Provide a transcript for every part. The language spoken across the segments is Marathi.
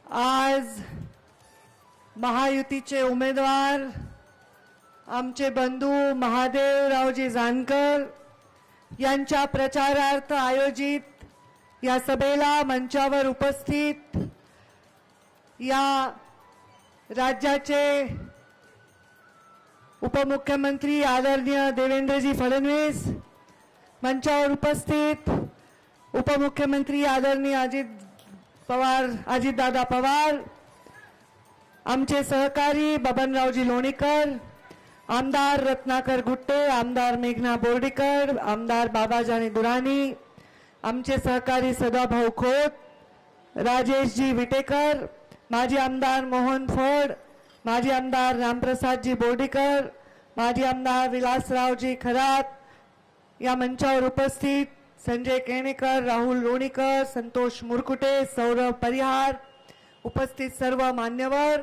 आज महायुतीचे उमेदवार आमचे बंधू महादेवरावजी जानकर यांच्या प्रचारार्थ आयोजित या सभेला मंचावर उपस्थित या राज्याचे उपमुख्यमंत्री आदरणीय देवेंद्रजी फडणवीस, मंचावर उपस्थित उपमुख्यमंत्री आदरणीय अजितदादा पवार, आमचे सहकारी बबनरावजी लोणीकर, आमदार रत्नाकर गुट्टे, आमदार मेघना बोर्डीकर, आमदार बाबाजानी दुरानी, आमचे सहकारी सदाभाऊ खोत, राजेशजी विटेकर, माजी आमदार मोहन फड, माजी आमदार रामप्रसादजी बोर्डीकर, माजी आमदार विलासरावजी खरात, या मंचावर उपस्थित संजय केणेकर, राहुल लोणीकर, संतोष मुरकुटे, सौरभ परिहार, उपस्थित सर्व मान्यवर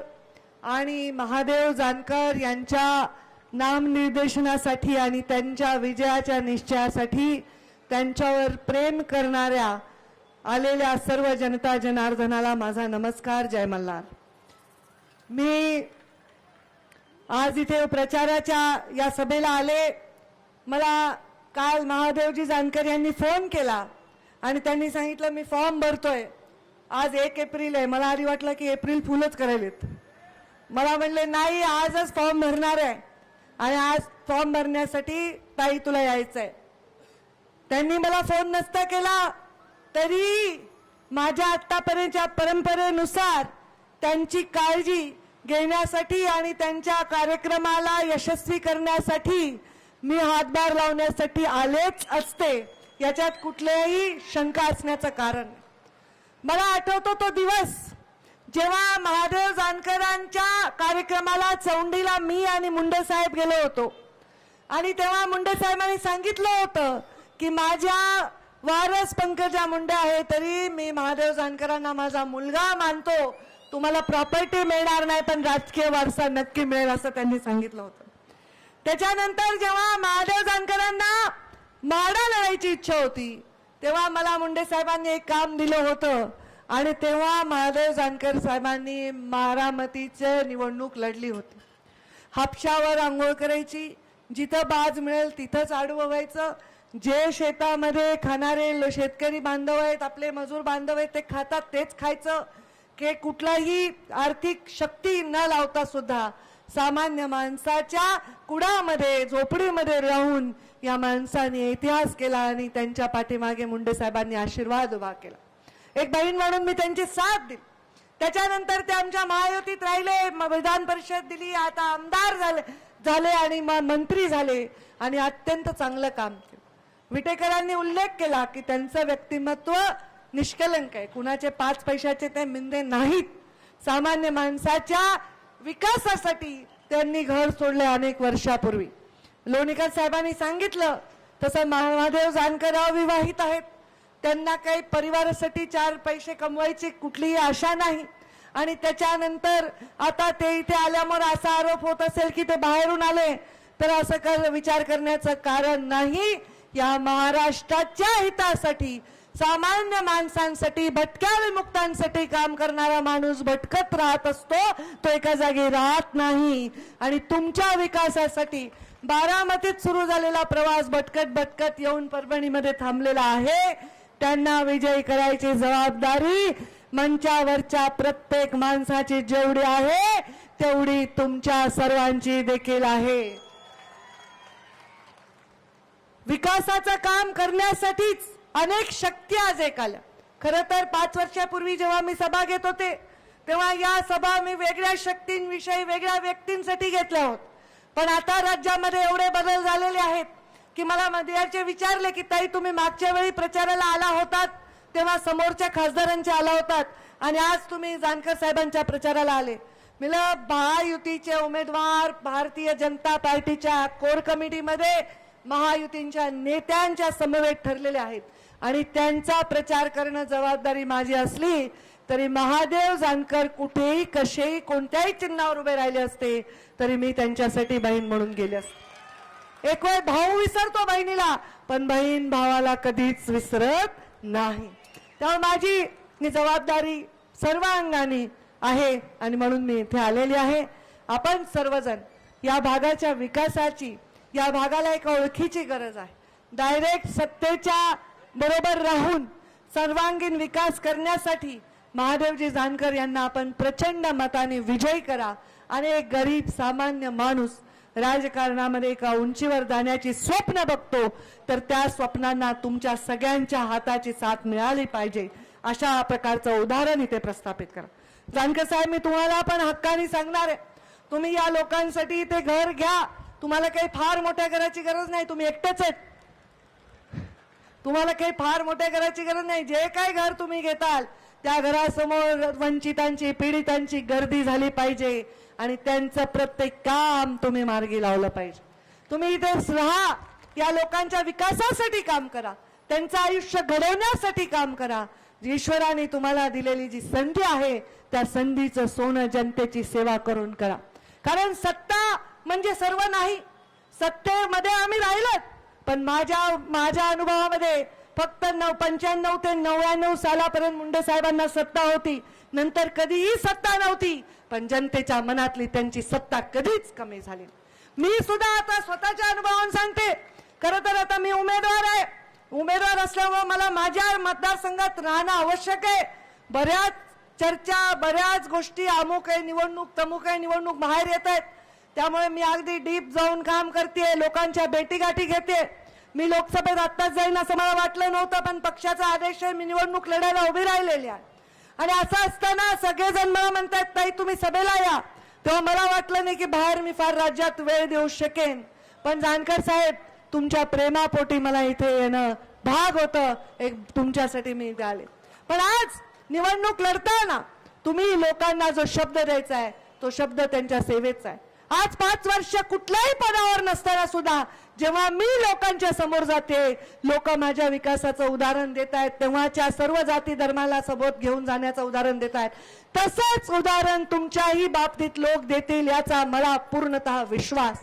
आणि महादेव जानकर यांच्या नामनिर्देशनासाठी आणि त्यांच्या विजयाच्या निश्चयासाठी त्यांच्यावर प्रेम करणाऱ्या आलेल्या सर्व जनता जनार्दनाला माझा नमस्कार. जय मल्हार. मी आज इथे प्रचाराच्या या सभेला आले. मला काल महादेवजी जानकर यांनी फोन केला आणि त्यांनी सांगितलं मी फॉर्म भरतोय. आज 1 एप्रिल आहे. मला आधी वाटलं की एप्रिल फुलच करायलेत. मला म्हणले नाही, आजच फॉर्म भरणार आहे आणि आज फॉर्म भरण्यासाठी ताई तुला यायचंय. त्यांनी मला फोन नसता केला तरी माझ्या आतापर्यंतच्या परंपरेनुसार त्यांची काळजी घेण्यासाठी आणि त्यांच्या कार्यक्रमाला यशस्वी करण्यासाठी मी हातभार लावण्यासाठी आलेच असते, याच्यात कुठलीही शंका असण्याचं कारण. मला आठवतो तो दिवस जेव्हा महादेव जानकरांच्या कार्यक्रमाला चौंडीला मी आणि मुंडे साहेब गेलो होतो आणि तेव्हा मुंडे साहेबांनी सांगितलं होतं की माझ्या वारस पंकजा मुंडे आहे तरी मी महादेव जानकरांना माझा मुलगा मानतो. तुम्हाला प्रॉपर्टी मिळणार नाही पण राजकीय वारसा नक्की मिळेल असं त्यांनी सांगितलं होतं. त्याच्यानंतर जेव्हा महादेव जानकरांना माडा लढायची इच्छा होती तेव्हा मला मुंडे साहेबांनी एक काम दिलं होतं आणि तेव्हा महादेव जानकर साहेबांनी बारामतीची निवडणूक लढली होती. हापशावर आंघोळ करायची, जिथं बाज मिळेल तिथंच आडवं व्हायचं. जे शेतामध्ये खाणारे शेतकरी बांधव आहेत, आपले मजूर बांधव आहेत, ते खातात तेच खायचं. की कुठलाही आर्थिक शक्ती न लावता सुद्धा सामान्य माणसाच्या कुडामध्ये झोपडीमध्ये राहून या माणसाने इतिहास केला आणि त्यांच्या पाठीमागे मुंडे साहेबांनी आशीर्वाद उभा केला. एक बहीण म्हणून मी त्यांची साथ दिली. त्याच्यानंतर ते आमच्या महायुतीत राहिले, विधान परिषद दिली, आता आमदार झाले आणि मंत्री झाले आणि अत्यंत चांगलं काम केलं. विटेकरांनी उल्लेख केला की त्यांचं व्यक्तिमत्व निष्कलंक आहे, कुणाचे 5 पैशाचे ते मिंदे नाहीत. सामान्य माणसाच्या विकासासाठी त्यांनी घर सोडले अनेक वर्षापूर्वी. लोणीकर साहेबांनी सांगितलं तसं महादेव जानकर अविवाहित आहेत. त्यांना काही परिवारासाठी 4 पैसे कमवायची कुठलीही आशा नाही आणि त्याच्यानंतर आता ते इथे आल्यामुळे असा आरोप होत असेल की ते बाहेरून आले तर असं विचार करण्याचं कारण नाही. या महाराष्ट्राच्या हितासाठी, सामान्य माणसांसाठी, भटक्या विमुक्तांसाठी काम करणारा माणूस भटकत राहत असतो, तो एका जागी राहत नाही. आणि तुमच्या विकासासाठी बारामतीत सुरू झालेला प्रवास भटकत भटकत येऊन परभणीमध्ये थांबलेला आहे. त्यांना विजयी करायची जबाबदारी मंचावरच्या प्रत्येक माणसाची जेवढी आहे तेवढी तुमच्या सर्वांची देखील आहे. विकासाचं काम करण्यासाठीच अनेक शक्ती आज एक आल्या. खरं तर 5 वर्षापूर्वी जेव्हा मी सभा घेत होते तेव्हा या सभा मी वेगळ्या शक्तींविषयी, वेगळ्या व्यक्तींसाठी घेतल्या होत. पण आता राज्यामध्ये एवढे बदल झालेले आहेत की मला मध्ये विचारले की ताई तुम्ही मागच्या वेळी प्रचाराला आला होतात तेव्हा समोरच्या खासदारांचे आला होतात आणि आज तुम्ही जानकर साहेबांच्या प्रचाराला आले. महायुतीचे उमेदवार भारतीय जनता पार्टीच्या कोर कमिटीमध्ये महायुतीच्या नेत्यांच्या समवेत ठरलेले आहेत आणि त्यांचा प्रचार करणं जबाबदारी माझी असली तरी महादेव जानकर कुठेही कसेही कोणत्याही चिन्हावर उभे राहिले असते तरी मी त्यांच्यासाठी बहीण म्हणून गेले असते. एक वेळ भाऊ विसरतो बहिणीला पण बहीण भावाला कधीच विसरत नाही. त्यामुळे माझी जबाबदारी सर्व अंगाने आहे आणि म्हणून मी इथे आलेली आहे. आपण सर्वजण या भागाच्या विकासाची, या भागाला एक ओळखीची गरज आहे. डायरेक्ट सत्तेच्या बरोबर राहून सर्वांगीण विकास करण्यासाठी महादेवजी जानकर यांना आपण प्रचंड मताने विजयी करा आणि एक गरीब सामान्य माणूस राजकारणामध्ये एका उंचीवर जाण्याची स्वप्न बघतो, तर त्या स्वप्नांना तुमच्या सगळ्यांच्या हाताची साथ मिळाली पाहिजे, अशा प्रकारचं उदाहरण इथे प्रस्थापित करा. जानकर साहेब, मी तुम्हाला पण हक्काने सांगणार आहे, तुम्ही या लोकांसाठी इथे घर घ्या. तुम्हाला काही फार मोठ्या घराची गरज नाही, तुम्ही एकटेच आहेत. तुम्हाला काही फार मोठ्या घराची गरज नाही. जे काही घर तुम्ही घेताल त्या घरासमोर वंचितांची, पीडितांची गर्दी झाली पाहिजे आणि त्यांचं प्रत्येक काम तुम्ही मार्गी लावलं पाहिजे. तुम्ही इथे राहा, या लोकांच्या विकासासाठी काम करा, त्यांचं आयुष्य घडवण्यासाठी काम करा. ईश्वराने तुम्हाला दिलेली जी संधी आहे त्या संधीचं सोनं जनतेची सेवा करून करा. कारण सत्ता म्हणजे सर्व नाही. सत्तेमध्ये आम्ही राहिलोत, पण माझ्या अनुभवामध्ये फक्त 95 ते 99 सालापर्यंत मुंडे साहेबांना सत्ता होती. नंतर कधीही सत्ता नव्हती, पण जनतेच्या मनातली त्यांची सत्ता कधीच कमी झाली. मी सुद्धा आता स्वतःच्या अनुभवावरून सांगते. खरं तर आता मी उमेदवार आहे. उमेदवार असल्यामुळे मला माझ्या मतदारसंघात राहणं आवश्यक आहे. बऱ्याच चर्चा, बऱ्याच गोष्टी, अमुक आहे निवडणूक, तमुक आहे निवडणूक बाहेर येत आहेत. त्यामुळे मी अगदी डीप जाऊन काम करते, लोकांच्या भेटीगाठी घेते. मी लोकसभेत आत्ताच जाईन असं मला वाटलं नव्हतं, पण पक्षाचा आदेश आहे, मी निवडणूक लढायला उभी राहिलेली आहे. आणि असं असताना सगळेजण मला म्हणतात, ताई तुम्ही सभेला या. तेव्हा मला वाटलं नाही की बाहेर मी फार राज्यात वेळ देऊ शकेन, पण जानकर साहेब तुमच्या प्रेमापोटी मला इथे येणं भाग होतं. एक तुमच्यासाठी मी इथे आले. पण आज निवडणूक लढताना तुम्ही लोकांना जो शब्द द्यायचा आहे तो शब्द त्यांच्या सेवेचा आहे. आज 5 वर्ष कुठल्याही पदावर नसताना सुद्धा जेव्हा मी लोकांच्या समोर जाते, लोक माझ्या विकासाचं उदाहरण देत आहेत, तेव्हाच्या सर्व जाती धर्माला सोबत घेऊन जाण्याचं उदाहरण देत आहेत. तसंच उदाहरण तुमच्याही बाबतीत लोक देतील याचा मला पूर्णतः विश्वास.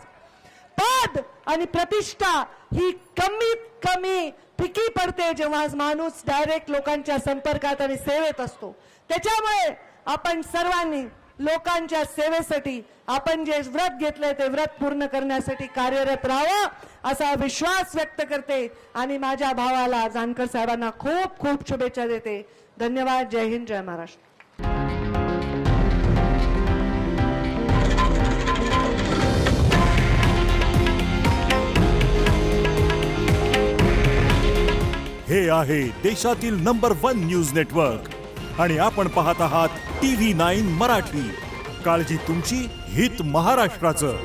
पद आणि प्रतिष्ठा ही कमीत कमी फिकी पडते जेव्हा माणूस डायरेक्ट लोकांच्या संपर्कात आणि सेवेत असतो. त्याच्यामुळे आपण सर्वांनी लोकांच्या सेवेसाठी आपण जे व्रत घेतलंय ते व्रत पूर्ण करण्यासाठी कार्यरत राहावं असा विश्वास व्यक्त करते आणि माझ्या भावाला जानकर साहेबांना खूप खूप शुभेच्छा देते. धन्यवाद. जय हिंद, जय महाराष्ट्र. हे आहे देशातील नंबर 1 न्यूज नेटवर्क आणि आपण पाहत आहात TV9 मराठी. काळजी तुमची, हित महाराष्ट्राचं.